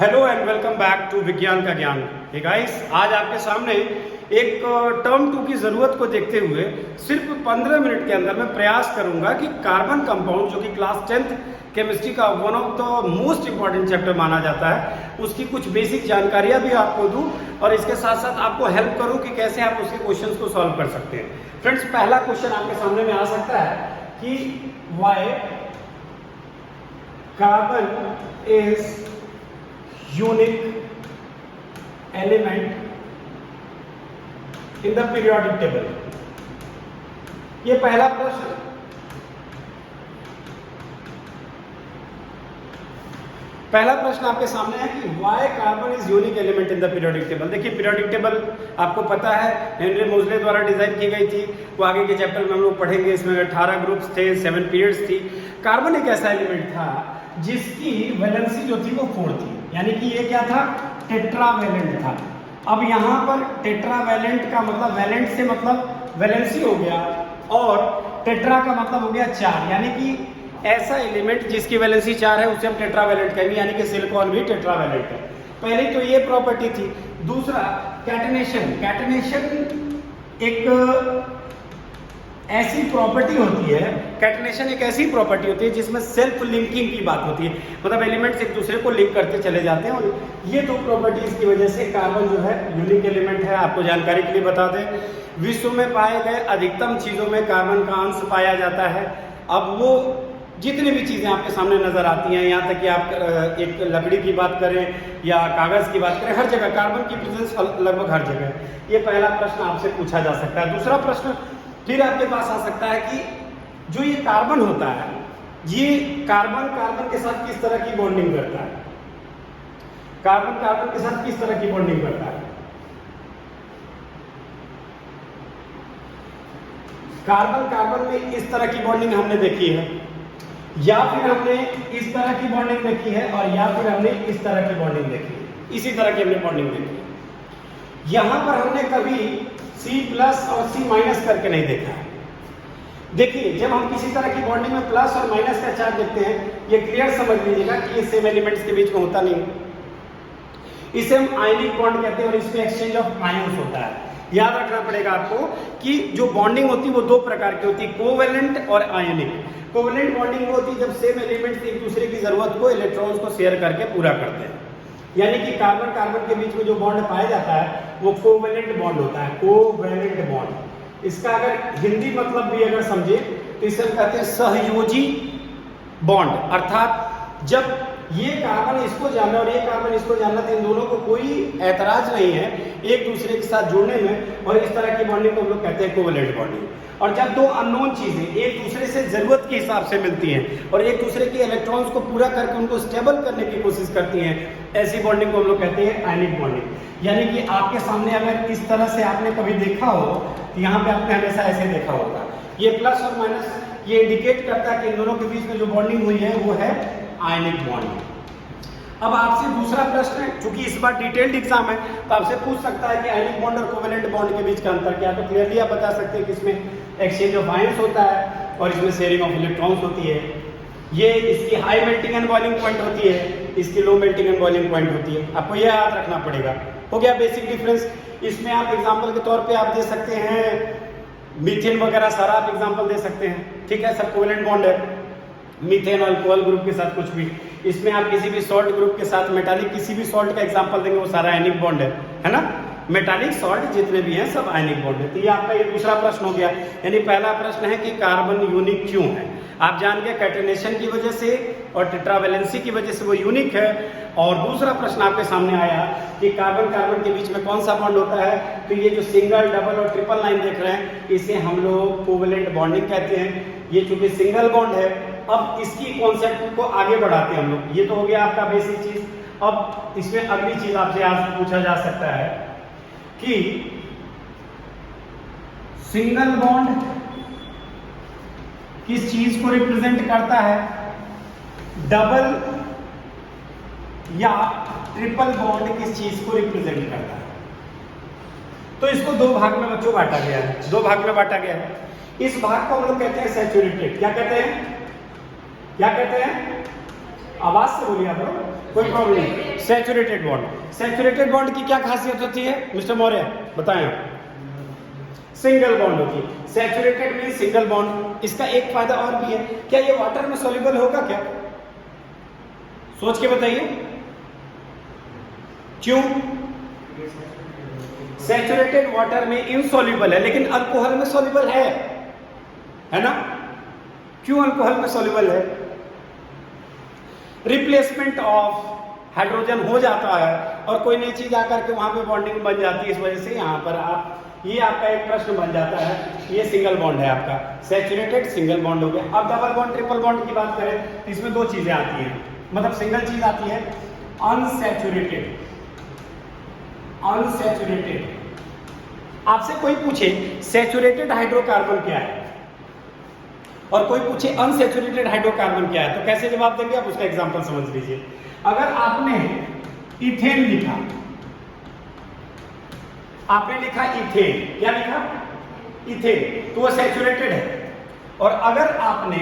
Hello and welcome back to विज्ञान का ज्ञान। हे गाइस, आज आपके सामने एक टर्म 2 की ज़रूरत को देखते हुए सिर्फ 15 मिनट के अंदर मैं प्रयास करूंगा कि कार्बन कंपाउंड, जो कि क्लास 10th केमिस्ट्री का one of the most important chapter माना जाता है, उसकी कुछ बेसिक जानकारियां भी आपको दूं और इसके साथ साथ आपको हेल्प करूं कि कैसे आप उसके क्वेश्चंस को सॉल्व कर सकते हैं। फ्रेंड्स, पहला क्वेश्चन आपके सामने में आ सकता है कि why carbon is unique element in the periodic table। ये पहला प्रश्न। पहला प्रश्न आपके सामने है कि why carbon is unique element in the periodic table. देखिए, पीरियोडिक टेबल आपको पता है हेनरी मोजले द्वारा डिजाइन की गई थी। वो आगे के चैप्टर में हम लोग पढ़ेंगे। इसमें 18 ग्रुप्स थे, 7 पीरियड्स थी। कार्बन एक ऐसा एलिमेंट था जिसकी वैलेंसी जो थी वो 4 थी, यानी कि ये क्या था, टेट्रावैलेंट था। अब यहाँ पर टेट्रावैलेंट का मतलब वैलेंट से मतलब वैलेंसी हो गया और टेट्रा का मतलब हो गया 4, यानी कि ऐसा एलिमेंट जिसकी वैलेंसी 4 है उसे हम टेट्रावैलेंट कहेंगे, यानी कि सिलिकॉन भी टेट्रावैलेंट है। पहले तो ये प्रॉपर्टी थी। दूसरा, कैटनेशन। कैटनेशन एक ऐसी प्रॉपर्टी होती है, कैटनेशन एक ऐसी प्रॉपर्टी होती है जिसमें सेल्फ लिंकिंग की बात होती है, मतलब एलिमेंट्स एक दूसरे को लिंक करते चले जाते हैं। और ये दो प्रॉपर्टीज की वजह से कार्बन जो है यूनिक एलिमेंट है। आपको जानकारी के लिए बता दें, विश्व में पाए गए अधिकतम चीजों में कार्बन का अंश पाया जाता है। अब वो जितनी भी चीजें आपके सामने नजर आती हैं, यहाँ तक कि आप एक लकड़ी की बात करें या कागज की बात करें, हर जगह कार्बन की प्रेजेंस लगभग हर जगह है। ये पहला प्रश्न आपसे पूछा जा सकता है। दूसरा प्रश्न फिर आपके पास आ सकता है कि जो ये कार्बन होता है, ये कार्बन कार्बन के साथ किस तरह की बॉन्डिंग करता है। कार्बन कार्बन के साथ किस तरह की बॉन्डिंग करता है। कार्बन कार्बन में इस तरह की बॉन्डिंग हमने देखी है, या फिर हमने इस तरह की बॉन्डिंग देखी है, और या फिर हमने इस तरह की बॉन्डिंग देखी है। इसी तरह की हमने बॉन्डिंग देखी है। यहां पर हमने कभी C+ और C- करके नहीं देखा है। देखिए, जब हम किसी तरह की बॉन्डिंग में प्लस और माइनस का चार्ज देखते हैं, ये क्लियर समझ लीजिएगा कि ये सेम एलिमेंट्स के बीच में होता नहीं है। इसे हम आयनिक बॉन्ड कहते हैं और इसमें एक्सचेंज ऑफ आयंस होता है। याद रखना पड़ेगा आपको कि जो बॉन्डिंग होती है वो दो प्रकार की होती है, कोवेलेंट और आयनिक। कोवेलेंट बॉन्डिंग वो होती है जब सेम एलिमेंट्स एक दूसरे की जरूरत को, इलेक्ट्रॉन्स को शेयर करके पूरा करते हैं, यानी कि कार्बन कार्बन के बीच में जो बॉन्ड पाया जाता है वो कोवेलेंट बॉन्ड होता है। कोवेलेंट बॉन्ड, इसका अगर हिंदी मतलब भी अगर समझे तो इसे हम कहते हैं सहयोजी बॉन्ड। अर्थात जब ये कार्बन इसको जानना और ये कार्बन इसको जानना, तो इन दोनों को कोई ऐतराज नहीं है एक दूसरे के साथ जुड़ने में, और इस तरह की बॉन्डिंग को हम लोग कहते हैं कोवेलेंट बॉन्डिंग। और जब दो अननोन चीजें एक दूसरे से जरूरत के हिसाब से मिलती हैं और एक दूसरे के इलेक्ट्रॉन्स को पूरा करके उनको स्टेबल करने की कोशिश करती हैं, ऐसी बॉन्डिंग को हम लोग कहते हैं आयनिक बॉन्डिंग। यानी कि आपके सामने अगर इस तरह से आपने कभी देखा हो तो यहाँ पे आपने हमेशा ऐसे देखा होगा। ये प्लस और माइनस ये इंडिकेट करता है कि इन दोनों के बीच में जो बॉन्डिंग हुई है वो है आयनिक बॉन्डिंग। अब आपसे दूसरा प्रश्न है, चूंकि इस बार डिटेल्ड एग्जाम है तो आपसे पूछ सकता है कि आयनिक बॉन्ड और कोवेलेंट बॉन्ड के बीच का अंतर क्या है। तो क्लियरली आप बता सकते हैं कि इसमें एक्सचेंज ऑफ आयंस होता है और इसमें शेयरिंग ऑफ इलेक्ट्रॉन्स होती है। ये इसकी high melting and boiling point होती है, इसकी low melting and boiling point होती है। आपको यह याद रखना पड़ेगा। हो गया बेसिक डिफरेंस। इसमें आप एग्जाम्पल के तौर पे आप दे सकते हैं मीथेन वगैरह, सारा आप एग्जाम्पल दे सकते हैं। ठीक है, सब कोवेलेंट बॉन्ड है। मीथेन अल्कोहल ग्रुप के साथ कुछ भी, इसमें आप किसी भी सॉल्ट ग्रुप के साथ मेटालिक किसी भी सॉल्ट का एग्जांपल देंगे वो सारा आयनिक बॉन्ड है ना। मेटालिक सॉल्ट जितने भी हैं सब आयनिक बॉन्ड है। तो ये आपका ये दूसरा प्रश्न हो गया। यानी पहला प्रश्न है कि कार्बन यूनिक क्यों है। आप जान गए कैटनेशन की वजह से और टेट्रावैलेंसी की वजह से वो यूनिक है। और दूसरा प्रश्न आपके सामने आया कि कार्बन कार्बन के बीच में कौन सा बॉन्ड होता है। तो ये जो सिंगल, डबल और ट्रिपल लाइन देख रहे हैं, इसे हम लोग कोवेलेंट बॉन्डिंग कहते हैं। ये चूंकि सिंगल बॉन्ड है, अब इसकी कॉन्सेप्ट को आगे बढ़ाते हैं हम लोग। ये तो हो गया आपका बेसिक चीज। अब इसमें अगली चीज आपसे आज पूछा जा सकता है कि सिंगल बॉन्ड किस चीज को रिप्रेजेंट करता है, डबल या ट्रिपल बॉन्ड किस चीज को रिप्रेजेंट करता है। तो इसको दो भाग में बच्चों बांटा गया है, दो भाग में बांटा गया है। इस भाग को हम लोग कहते हैं सैचुरेटेड। क्या कहते हैं, क्या कहते हैं, आवाज से बोलिए आप लोग, कोई प्रॉब्लम नहीं। सैचुरेटेड बॉन्ड, सैचुरेटेड बॉन्ड की क्या खासियत होती है मिस्टर मौर्य, बताएं आप। सिंगल बॉन्ड होती है, सैचुरेटेड में सिंगल बॉन्ड। इसका एक फायदा और भी है, क्या ये वाटर में सॉल्युबल होगा क्या? सोच के बताइए, क्यों? सैचुरेटेड वाटर में इनसॉल्युबल है, लेकिन अल्कोहल में सॉल्युबल है ना? क्यों अल्कोहल में सॉल्युबल है? रिप्लेसमेंट ऑफ हाइड्रोजन हो जाता है और कोई नई चीज आकर के वहां पे बॉन्डिंग बन जाती है, इस वजह से यहां पर आप, ये आपका एक प्रश्न बन जाता है। ये सिंगल बॉन्ड है आपका, सैचुरेटेड सिंगल बॉन्ड हो गया। अब डबल बॉन्ड ट्रिपल बॉन्ड की बात करें तो इसमें दो चीजें आती हैं, मतलब सिंगल चीज आती है अनसैचुरेटेड। अनसैचुरेटेड, आपसे कोई पूछे सैचुरेटेड हाइड्रोकार्बन क्या है और कोई पूछे अनसैचुरेटेड हाइड्रोकार्बन क्या है, तो कैसे जवाब देंगे आप? उसका एग्जांपल समझ लीजिए। अगर आपने इथेन लिखा, आपने लिखा इथेन, क्या लिखा? इथेन, तो वो सैचुरेटेड है। और अगर आपने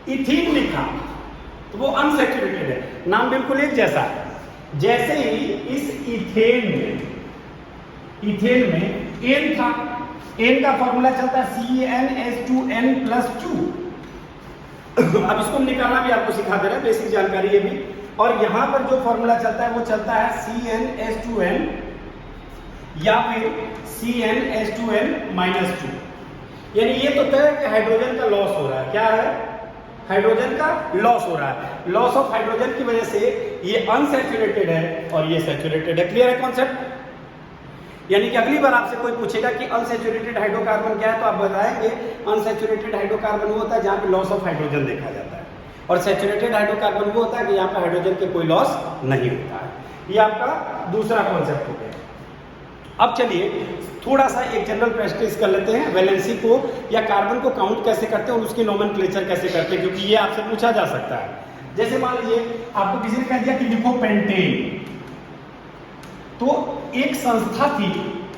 इथीन लिखा तो वो अनसैचुरेटेड है। नाम बिल्कुल एक जैसा है। जैसे ही इस इथेन में एन था, एन का फॉर्मूला चलता है CnH2n+2। अब इसको निकालना भी आपको सिखा दे रहा है, बेसिक जानकारी ये भी। और यहां पर जो फॉर्मूला चलता है वो चलता है CnH2n या फिर CnH2n-2। यानी ये तो तय है कि हाइड्रोजन का लॉस हो रहा है। क्या है? हाइड्रोजन का लॉस हो रहा है। लॉस ऑफ हाइड्रोजन की वजह से ये अनसैचुरेटेड है और ये सैचुरेटेड है। क्लियर है कॉन्सेप्ट? यानी कि अगली बार आपसे कोई पूछेगा कि अनसैचुरेटेड हाइड्रोकार्बन क्या है, तो आप बताएंगे अनसैचुरेटेड हाइड्रोकार्बन वो होता है जहां पे लॉस ऑफ हाइड्रोजन देखा जाता है, और सैचुरेटेड हाइड्रोकार्बन वो होता है कि यहाँ पे हाइड्रोजन के कोई लॉस नहीं होता है। ये आपका दूसरा कॉन्सेप्ट हो गया। अब चलिए थोड़ा सा एक जनरल प्रैक्टिस कर लेते हैं, वैलेंसी को या कार्बन को काउंट कैसे करते हैं और उसकी नोमेनक्लेचर कैसे करते हैं, क्योंकि ये आपसे पूछा जा सकता है। जैसे मान लीजिए आपको किसी ने कह दिया कि लिखो पेंटेन, तो एक संस्था थी,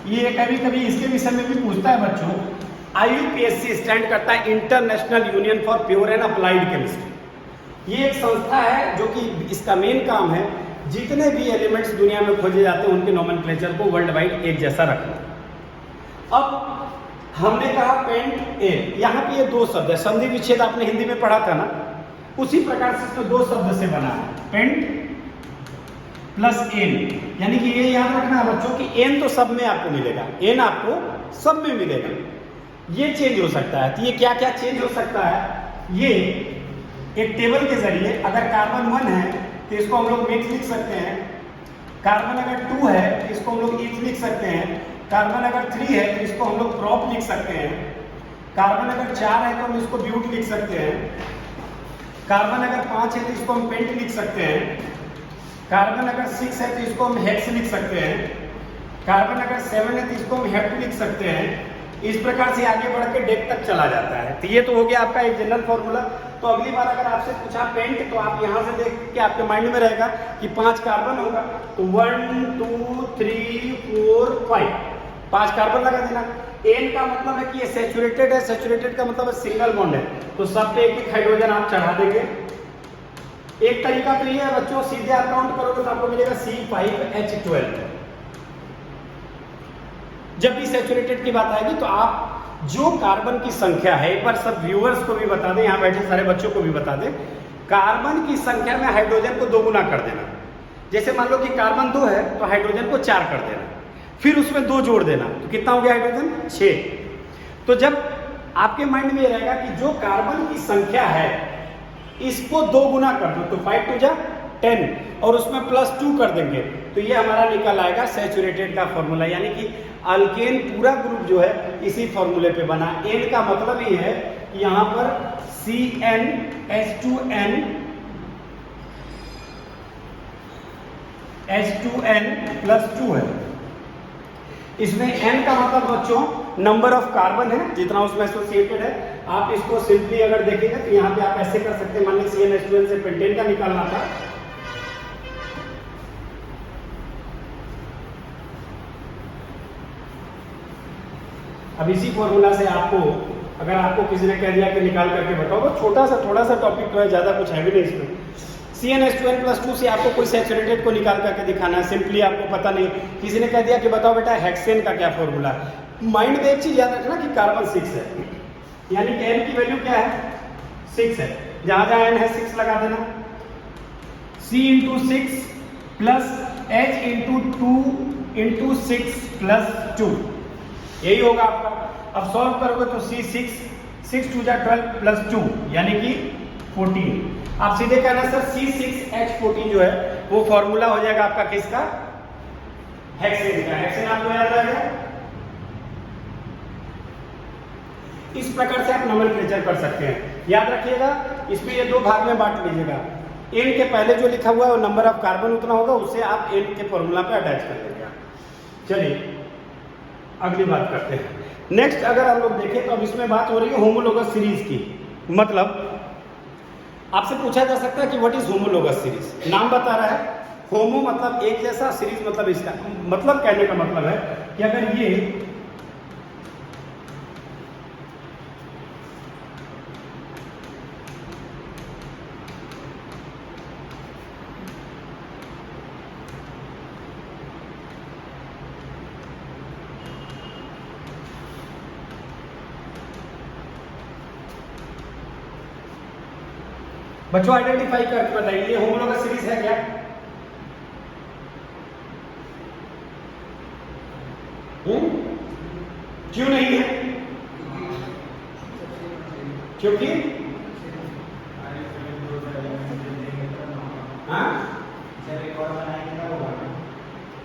ये कभी कभी इसके विषय में भी पूछता है बच्चों, IUPAC स्टैंड करता है international union for pure and applied chemistry. ये एक संस्था है जो कि इसका मेन काम है जितने भी एलिमेंट्स दुनिया में खोजे जाते हैं उनके नोमेनक्लेचर को वर्ल्ड वाइड एक जैसा रखना। अब हमने कहा पेंट एन, यहाँ पे ये दो शब्द है, संधि विच्छेद आपने हिंदी में पढ़ा था ना, उसी प्रकार से इसमें दो शब्द से बना है, पेंट प्लस एन। यानी कि ये याद रखना है बच्चों कि एन तो सब में आपको मिलेगा, एन आपको सब में मिलेगा। ये चेंज हो सकता है, तो ये क्या क्या चेंज हो सकता है? ये एक टेबल के जरिए, अगर कार्बन 1 है तो इसको हम लोग मिक्स लिख सकते हैं, कार्बन अगर 2 है तो इसको हम लोग ईच लिख सकते हैं, कार्बन अगर 3 है तो इसको हम लोग प्रॉप लिख सकते हैं, कार्बन अगर 4 है तो हम इसको ब्यूट लिख सकते हैं, कार्बन अगर 5 है तो इसको हम पेंट लिख सकते हैं, कार्बन अगर 6 है तो इसको हम हेक्स लिख सकते हैं, कार्बन अगर 7 है तो इसको हम हेप्ट लिख सकते हैं। इस प्रकार से आगे बढ़ के डेक तक चला जाता है। तो ये तो हो गया आपका एक जनरल फॉर्मूला। तो अगली बार अगर आपसे पूछा पेंट, तो आप यहाँ से देख के आपके माइंड में रहेगा कि 5 कार्बन होगा, तो 1 2 3 4 5 5 कार्बन लगा देना। एन का मतलब है कि ये सैचुरेटेड है, सैचुरेटेड का मतलब है सिंगल बॉन्ड है, तो सब पे एक हाइड्रोजन आप चढ़ा देंगे। एक तरीका तो ये है बच्चों, सीधे आप काउंट करोगे तो आपको मिलेगा C5H12। जब भी सैचुरेटेड की बात आएगी तो आप जो कार्बन की संख्या है, एक बार सब व्यूअर्स को भी बता दें, यहाँ बैठे सारे बच्चों को भी बता दें, कार्बन की संख्या में हाइड्रोजन को 2 गुना कर देना। जैसे मान लो कि कार्बन 2 है तो हाइड्रोजन को 4 कर देना, फिर उसमें 2 जोड़ देना, तो कितना हो गया हाइड्रोजन? 6। तो जब आपके माइंड में ये रहेगा कि जो कार्बन की संख्या है इसको 2 गुना कर दो, तो 5 2 जा 10 और उसमें +2 कर देंगे, तो ये हमारा निकल आएगा सैचुरेटेड का फॉर्मूला। यानी कि अल्केन पूरा ग्रुप जो है इसी फॉर्मूले पे बना। एन का मतलब ये है कि यहाँ पर CnH2n+2 है। इसमें n का मतलब बच्चों नंबर ऑफ कार्बन है जितना उसमें एसोसिएटेड है। आप इसको सिंपली अगर देखेंगे तो यहाँ पे आप ऐसे कर सकते हैं, मान लीजिए CnH2n से पेंटेन का निकालना था, अब इसी फॉर्मूला से आपको अगर आपको किसी ने कह दिया कि निकाल करके बताओ, तो छोटा सा थोड़ा सा टॉपिक तो है, ज़्यादा कुछ है भी नहीं इसमें। CnH2n+2 से आपको कोई सैचुरेटेड को निकाल करके दिखाना है, सिंपली आपको पता नहीं, किसी ने कह दिया कि बताओ बेटा हेक्सेन का क्या फॉर्मूला। माइंड में एक चीज़ याद रखना कि कार्बन 6 है, यानी कि N की वैल्यू क्या है 6 है, जहाँ जहाँ N है 6 लगा देना। C × 6 प्लस H × 2 × 6 + 2, यही होगा आपका। अब सॉल्व करोगे तो C6 6 2 12 + 2 यानी कि 14। आप सीधे कहना सर C6H14 जो है वो फॉर्मूला हो जाएगा आपका किसका, हेक्सेन का। हेक्सेन आपको याद रहेगा। इस प्रकार से आप नोमेनक्लेचर कर सकते हैं, याद रखिएगा। इसमें ये दो भाग में बांट लीजिएगा। N के पहले जो लिखा हुआ है वो नंबर ऑफ कार्बन उतना होगा, उससे आप N के फॉर्मूला पे अटैच कर देंगे। चलिए अगली बात करते हैं। नेक्स्ट अगर हम लोग देखें तो अब इसमें बात हो रही है होमोलोगस सीरीज की। मतलब आपसे पूछा जा सकता है कि व्हाट इज होमोलोगस सीरीज। नाम बता रहा है, होमो मतलब एक जैसा, सीरीज मतलब इसका मतलब कहने का मतलब है कि अगर ये बच्चों आइडेंटिफाई करके बताइए ये होमोलोगस सीरीज है क्या? क्यों नहीं है? क्योंकि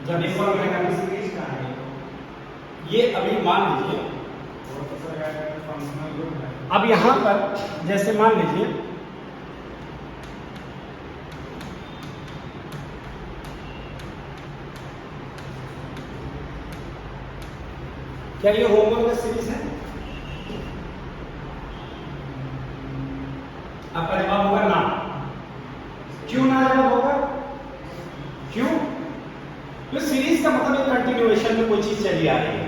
जब ये अभी मान लीजिए, अब यहां पर जैसे मान लीजिए क्या ये होमोलोगस सीरीज है? आपका जवाब होगा ना। क्यों ना जवाब होगा? क्यों? तो सीरीज का मतलब एक कंटिन्यूएशन में कोई चीज चली आ रही है,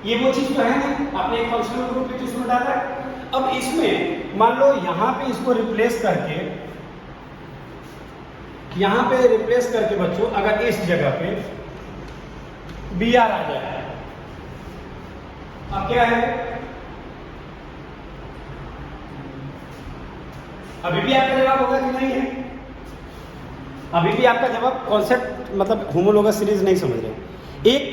ये वो चीज तो है नहीं। आपने एक फंक्शनल ग्रुप भी इसमें डाला है। अब इसमें मान लो यहां पे इसको रिप्लेस करके, यहां पे रिप्लेस करके बच्चों अगर इस जगह पे Br आ जाए, अब क्या है? अभी भी आपका जवाब होगा कि नहीं है? अभी भी आपका जवाब कॉन्सेप्ट मतलब होमोलोगस सीरीज नहीं समझ रहे। एक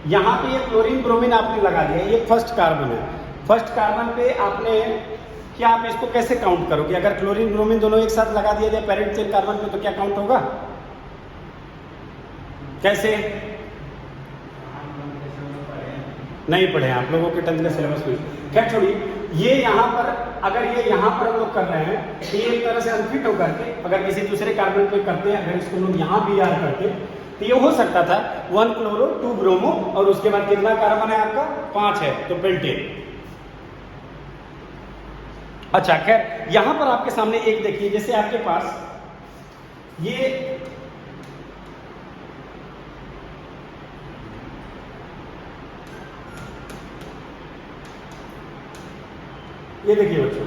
यहां पे ये क्लोरीन ब्रोमीन आपने लगा दिया, ये फर्स्ट कार्बन है। फर्स्ट कार्बन पे आपने क्या, आप इसको कैसे काउंट करोगे? अगर क्लोरीन ब्रोमीन दोनों एक साथ लगा दिया जाए पेरेंट चेन कार्बन पे तो क्या काउंट होगा? कैसे? नहीं पढ़े आप लोगों के 10th के सिलेबस में। क्या छोड़िए, ये यहाँ पर अगर ये यहाँ पर हम लोग कर रहे हैं तो ये एक तरह से अनफिट होकर के अगर किसी दूसरे कार्बन पे करते हैं, अगर इसको लोग यहाँ Br करते तो ये हो सकता था 1 क्लोरो 2 ब्रोमो और उसके बाद कितना कार्बन है आपका 5 है तो पेंटेन। अच्छा खैर, यहां पर आपके सामने एक देखिए, जैसे आपके पास ये देखिए बच्चों,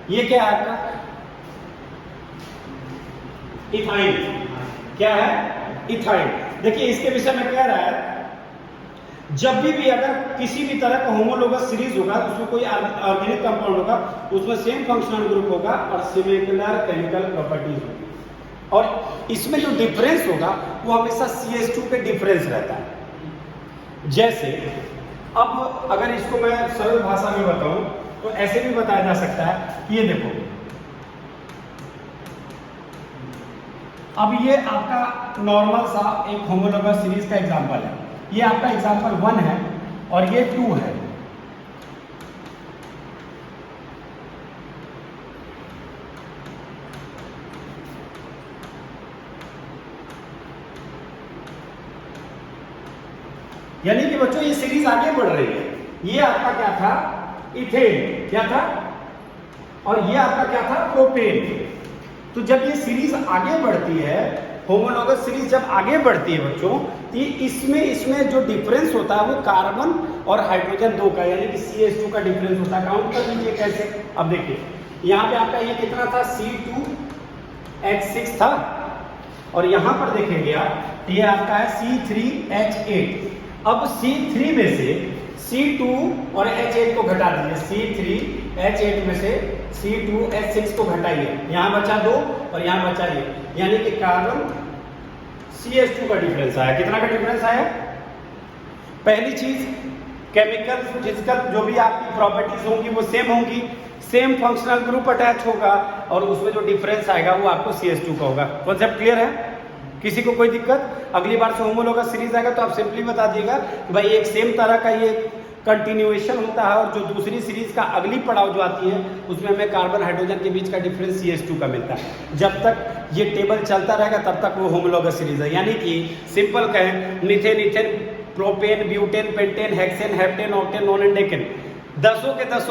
ये क्या है आपका इथाइन। क्या है? इथाइन। देखिए इसके विषय में कह रहा है जब भी अगर किसी भी तरह का होमोलोगस सीरीज होगा उसमें कोई ऑर्गेनिक कंपाउंड होगा, उसमें सेम फंक्शनल ग्रुप होगा और सिमिलर केमिकल प्रॉपर्टीज होगी, और इसमें जो डिफरेंस होगा वो हमेशा CH2 पे डिफरेंस रहता है। जैसे अब अगर इसको मैं सरल भाषा में बताऊं तो ऐसे भी बताया जा सकता है कि ये देखो, अब ये आपका नॉर्मल सा एक होमोलोगस सीरीज का एग्जांपल है। ये आपका एग्जांपल 1 है और ये 2 है। यानी कि बच्चों ये सीरीज आगे बढ़ रही है। ये आपका क्या था? इथेन। क्या था? और ये आपका क्या था? प्रोपेन। तो जब ये सीरीज आगे बढ़ती है, होमोलोगस सीरीज जब आगे बढ़ती है बच्चों, तो इसमें जो डिफरेंस होता है वो कार्बन और हाइड्रोजन 2 का, यानी कि CH2 का डिफरेंस होता है। काउंट कर लीजिए कैसे। अब देखिए यहाँ पे आपका ये कितना था, C2H6 था, और यहाँ पर देखेंगे आप ये आपका है C3H8। अब C3 में से C2 और H8 को घटा दीजिए, C3H8 में से C2H6 को घटाइए, यहाँ बचा 2 और यहाँ बचा ये, यानी कि कार्बन CH2 का डिफरेंस आया। कितना का डिफरेंस आया? पहली चीज केमिकल फिजिकल जो भी आपकी प्रॉपर्टीज होंगी वो सेम होंगी, सेम फंक्शनल ग्रुप अटैच होगा, और उसमें जो डिफरेंस आएगा वो आपको CH2 का होगा। कॉन्सेप्ट क्लियर है? किसी को कोई दिक्कत? अगली बार से होमोलॉगस सीरीज आएगा तो आप सिंपली बता दिएगा कि भाई एक सेम तरह का ये कंटिन्यूएशन होता है, और जो दूसरी सीरीज का अगली पड़ाव जो आती है उसमें हमें कार्बन हाइड्रोजन के बीच का डिफरेंस CH2 का मिलता है। जब तक ये टेबल चलता रहेगा तब तक वो होमोलॉगस सीरीज है। यानी कि सिंपल कहें, methane, ethane, propane, butane, pentane, hexane, heptane, octane, non decane, 10 के 10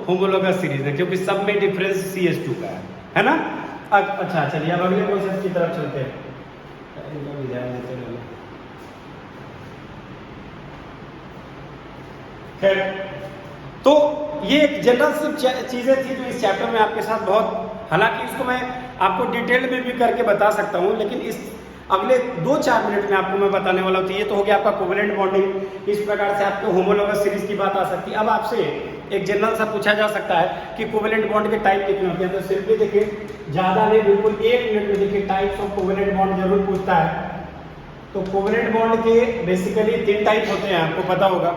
होमोलॉगस सीरीज है, क्योंकि सब में डिफरेंस CH2 का है ना। अच्छा चलिए अब अगले कॉन्सेप्ट की तरफ चलते हैं। खैर, तो ये एक जनरल सी चीजें थी जो इस चैप्टर में आपके साथ बहुत, हालांकि इसको मैं आपको डिटेल में भी करके बता सकता हूं, लेकिन इस अगले 2-4 मिनट में आपको मैं बताने वाला हूं। तो ये तो हो गया आपका कोवेलेंट बॉन्डिंग। इस प्रकार से आपको होमोलॉगस सीरीज की बात आ सकती है। अब आपसे एक जनरल सा पूछा जा सकता है कि कोवेलेंट बॉन्ड के टाइप कितने होते हैं। तो सिंपली देखिए, ज्यादा नहीं, बिल्कुल 1 मिनट में देखिए टाइप्स ऑफ कोवेलेंट बॉन्ड जरूर पूछता है। तो कोवेलेंट बॉन्ड के बेसिकली 3 टाइप होते हैं, आपको पता होगा।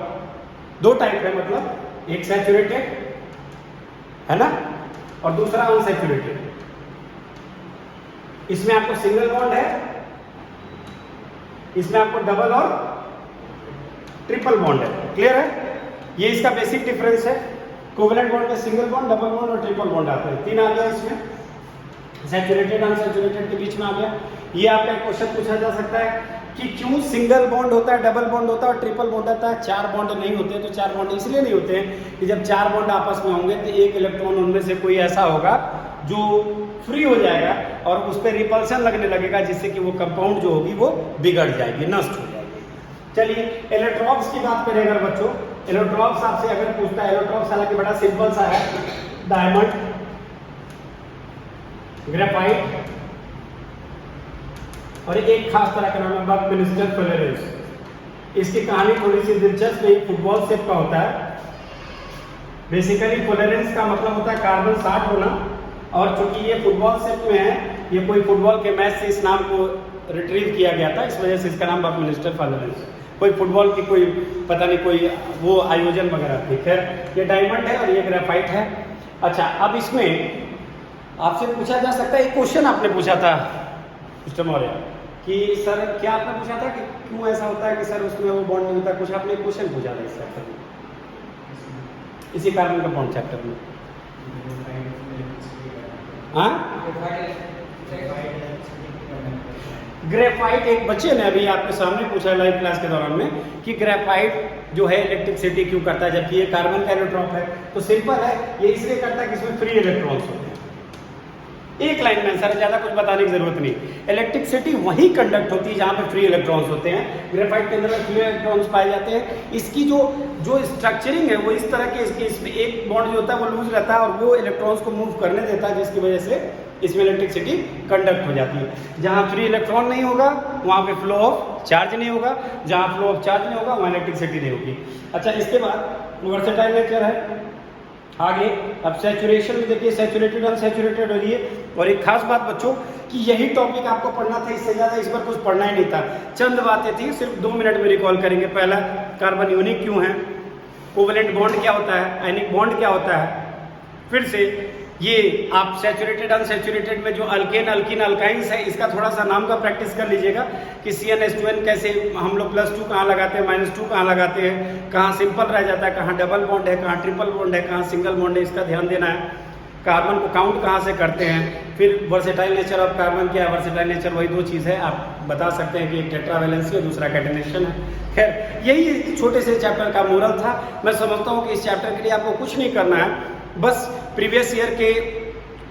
2 टाइप है, मतलब एक सैचुरेटेड है ना, और दूसरा अनसैचुरेटेड। इसमें आपको सिंगल बॉन्ड है, इसमें आपको डबल और ट्रिपल बॉन्ड है। क्लियर है? ये इसका बेसिक डिफरेंस है। कोवेलेंट बॉन्ड में सिंगल बॉन्ड, डबल बॉन्ड और ट्रिपल बॉन्ड आते हैं। 3 आ गया इसमें, सैचुरेटेड अनसैचुरेटेड के बीच में आ गया। ये आपका क्वेश्चन पूछा जा सकता है कि क्यों सिंगल बॉन्ड होता है, डबल बॉन्ड होता है और ट्रिपल बॉन्ड होता है, 4 बॉन्ड नहीं होते। तो 4 बॉन्ड इसलिए नहीं होते हैं कि जब 4 बॉन्ड आपस में होंगे तो एक इलेक्ट्रॉन उनमें से कोई ऐसा होगा जो फ्री हो जाएगा और उस पर रिपल्सन लगने लगेगा, जिससे कि वो कंपाउंड जो होगी वो बिगड़ जाएगी, नष्ट हो जाएगी। चलिए एलोट्रॉप्स की बात करें अगर बच्चों, एलोट्रॉप्स आपसे अगर पूछता है, एलोट्रॉप्स हालांकि बड़ा सिंपल सा है, डायमंड, ग्रेफाइट, और एक खास तरह का नाम है बकमिंस्टर फुलेरेंस। इसकी कहानी थोड़ी सी दिलचस्प है, फुटबॉल शेप का होता है। बेसिकली फुलेरेंस का मतलब होता है कार्बन 60 होना, और चूंकि ये फुटबॉल शेप में है, ये कोई फुटबॉल के मैच से इस नाम को रिट्रीव किया गया था, इस वजह से इसका नाम बकमिंस्टर फुलेरेंस। कोई फुटबॉल की कोई पता नहीं कोई वो आयोजन वगैरह थी। खैर, ये डायमंड है और ये ग्रेफाइट है। अच्छा, अब इसमें आपसे पूछा जा सकता है, एक क्वेश्चन आपने पूछा था मिस्टर मौर्य कि सर क्या आपने पूछा था कि क्यों ऐसा होता है कि सर उसमें वो बॉन्ड नहीं होता, कुछ आपने क्वेश्चन पूछा था इस चैप्टर में, इसी कार्बन का बॉन्ड चैप्टर में। हाँ, ग्रेफाइट, एक बच्चे ने अभी आपके सामने पूछा लाइव क्लास के दौरान में कि ग्रेफाइट जो है इलेक्ट्रिसिटी क्यों करता है, जबकि ये कार्बन का एलोट्रॉप है। तो सिंपल है, ये इसलिए करता है कि इसमें फ्री इलेक्ट्रॉन्स होते हैं। एक लाइन में आंसर है, ज्यादा कुछ बताने की जरूरत नहीं। इलेक्ट्रिसिटी वहीं कंडक्ट होती है जहां पे फ्री इलेक्ट्रॉन्स होते हैं। ग्रेफाइट के अंदर फ्री इलेक्ट्रॉन्स पाए जाते हैं। इसकी जो स्ट्रक्चरिंग है वो इस तरह के, इसमें एक बॉन्ड जो होता है वो लूज रहता है और वो इलेक्ट्रॉन्स को मूव करने देता है, जिसकी वजह से इसमें इलेक्ट्रिसिटी कंडक्ट हो जाती है। जहां फ्री इलेक्ट्रॉन नहीं होगा वहां पे फ्लो ऑफ चार्ज नहीं होगा, जहां फ्लो ऑफ चार्ज नहीं होगा वहां इलेक्ट्रिसिटी नहीं होगी। अच्छा, इसके बाद वर्सेटाइल नेचर है आगे। अब सैचुरेशन में देखिए, सैचुरेटेड अनसैचुरेटेड हो रही है। और एक खास बात बच्चों कि यही टॉपिक आपको पढ़ना था, इससे ज्यादा इस पर कुछ पढ़ना ही नहीं था। चंद बातें थी, सिर्फ 2 मिनट में रिकॉल करेंगे। पहला, कार्बन यूनिक क्यों है, कोवेलेंट बॉन्ड क्या होता है, आयनिक बॉन्ड क्या होता है। फिर से ये आप सैचुरेटेड अनसैचुरेटेड में जो अल्केन, अल्कीन, अल्काइंस है, इसका थोड़ा सा नाम का प्रैक्टिस कर लीजिएगा कि CnH2n कैसे हम लोग +2 कहाँ लगाते हैं, -2 कहाँ लगाते हैं, कहाँ सिंपल रह जाता है, कहाँ डबल बॉन्ड है, कहाँ ट्रिपल बॉन्ड है, कहाँ सिंगल बॉन्ड है, इसका ध्यान देना है। कार्बन को काउंट कहाँ से करते हैं। फिर वर्सेटाइल नेचर ऑफ कार्बन क्या है, वर्सेटाइल नेचर वही 2 चीज़ है, आप बता सकते हैं कि एक टेट्रावैलेंसी और दूसरा कैटेनेशन है। खैर, यही छोटे से चैप्टर का मोरल था। मैं समझता हूँ कि इस चैप्टर के लिए आपको कुछ नहीं करना है, बस प्रीवियस ईयर के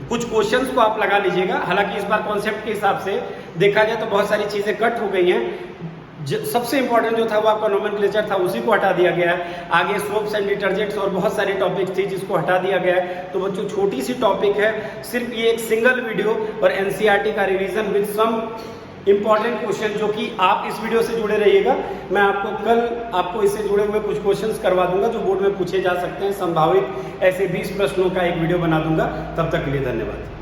कुछ क्वेश्चंस को आप लगा लीजिएगा। हालांकि इस बार कॉन्सेप्ट के हिसाब से देखा जाए तो बहुत सारी चीज़ें कट हो गई हैं। सबसे इंपॉर्टेंट जो था वो आपका नोमेनक्लेचर था, उसी को हटा दिया गया है। आगे सोप्स एंड डिटर्जेंट्स और बहुत सारी टॉपिक थी जिसको हटा दिया गया है। तो बच्चों छोटी सी टॉपिक है, सिर्फ ये एक सिंगल वीडियो और एनसीईआरटी का revision with some important question, जो कि आप इस वीडियो से जुड़े रहिएगा। मैं आपको कल आपको इससे जुड़े हुए कुछ क्वेश्चंस करवा दूंगा जो बोर्ड में पूछे जा सकते हैं, संभावित ऐसे 20 प्रश्नों का एक वीडियो बना दूंगा। तब तक के लिए धन्यवाद।